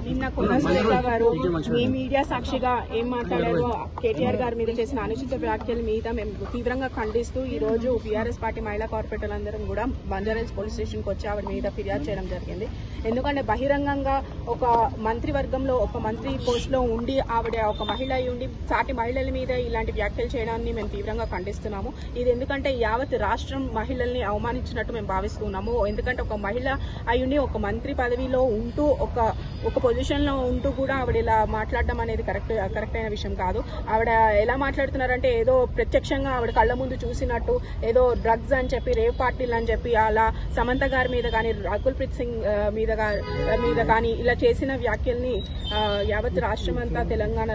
నిన్న కొనసాగ గారు మీ మీడియా సాక్షిగా ఏం మాట్లాడారో కేటీఆర్ గారి మీద చేసిన అనుచిత వ్యాఖ్యల మీద మేము తీవ్రంగా ఖండిస్తూ ఈ రోజు బీఆర్ఎస్ పార్టీ మహిళా కార్పొరేటర్లందరం కూడా బంజారాహిల్స్ పోలీస్ స్టేషన్ కు వచ్చి ఆవిడ మీద ఫిర్యాదు చేయడం జరిగింది. ఎందుకంటే బహిరంగంగా ఒక మంత్రివర్గంలో ఒక మంత్రి పోస్ట్ లో ఉండి ఆవిడ ఒక మహిళ అయి ఉండి సాటి మహిళల మీద ఇలాంటి వ్యాఖ్యలు చేయడాన్ని మేము తీవ్రంగా ఖండిస్తున్నాము. ఇది ఎందుకంటే యావత్ రాష్ట్రం మహిళల్ని అవమానించినట్టు మేము భావిస్తున్నాము. ఎందుకంటే ఒక మహిళ అయ్యుండి ఒక మంత్రి పదవిలో ఉంటూ ఒక పొజిషన్ లో ఉంటూ కూడా ఆవిడ ఇలా మాట్లాడడం అనేది కరెక్ట్ అయిన విషయం కాదు. ఆవిడ ఎలా మాట్లాడుతున్నారంటే ఏదో ప్రత్యక్షంగా ఆవిడ కళ్ళ ముందు చూసినట్టు ఏదో డ్రగ్స్ అని చెప్పి రేవ్ పార్టీలు అని చెప్పి అలా సమంత గారి మీద కానీ రాకుల్ ప్రీత్ సింగ్ మీద కానీ ఇలా చేసిన వ్యాఖ్యల్ని యావత్ రాష్ట్రం అంతా తెలంగాణ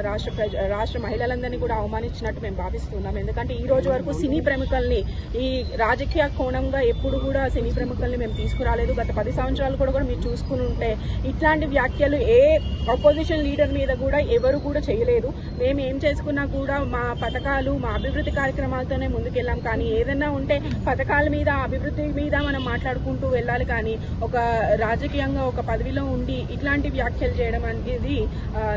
రాష్ట్ర మహిళలందరినీ కూడా అవమానించినట్టు మేము భావిస్తున్నాం. ఎందుకంటే ఈ రోజు వరకు సినీ ప్రముఖుల్ని ఈ రాజకీయ కోణంగా ఎప్పుడు కూడా సినీ ప్రముఖుల్ని మేము తీసుకురాలేదు. గత 10 సంవత్సరాలు కూడా మీరు చూసుకుని ఉంటే ఇట్లాంటి వ్యాఖ్యలు ఏ అపోజిషన్ లీడర్ మీద కూడా ఎవరు కూడా చేయలేదు. మేము ఏం చేసుకున్నా కూడా మా పథకాలు మా అభివృద్ధి కార్యక్రమాలతోనే ముందుకెళ్ళాం. కానీ ఏదైనా ఉంటే పథకాల మీద అభివృద్ధి మీద మనం మాట్లాడుకుంటూ వెళ్ళాలి. కానీ ఒక రాజకీయంగా ఒక పదవిలో ఉండి ఇట్లాంటి వ్యాఖ్యలు చేయడం అనేది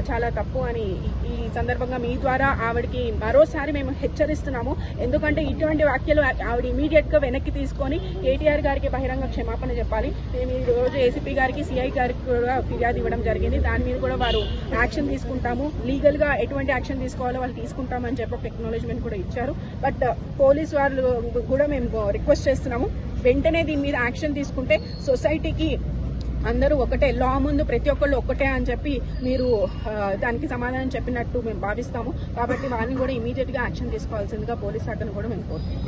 చాలా తప్పు అని ఈ సందర్భంగా మీ ద్వారా ఆవిడకి మరోసారి మేము హెచ్చరిస్తున్నాము. ఎందుకంటే ఇటువంటి వ్యాఖ్యలు ఆవిడ ఇమీడియట్ గా వెనక్కి తీసుకొని కేటీఆర్ గారికి బహిరంగ క్షమాపణ చెప్పాలి. మేము ఈ రోజు ఏసీపీ గారికి సిఐ గారికి కూడా ఫిర్యాదు ఇవ్వడం జరిగింది. దాని మీద కూడా వారు యాక్షన్ తీసుకుంటాము, లీగల్ గా ఎటువంటి యాక్షన్ తీసుకోవాలో వాళ్ళు తీసుకుంటామని చెప్పి ఒక ఎక్నాలజ్మెంట్ కూడా ఇచ్చారు. బట్ పోలీస్ వాళ్ళు కూడా మేము రిక్వెస్ట్ చేస్తున్నాము, వెంటనే దీని మీద యాక్షన్ తీసుకుంటే సొసైటీకి అందరూ ఒకటే, లా ముందు ప్రతి ఒక్కళ్ళు ఒక్కటే అని చెప్పి మీరు దానికి సమాధానం చెప్పినట్టు మేము భావిస్తాము. కాబట్టి వాళ్ళని కూడా ఇమీడియట్ గా యాక్షన్ తీసుకోవాల్సిందిగా పోలీస్ శాఖను కూడా మేము కోరుతున్నాం.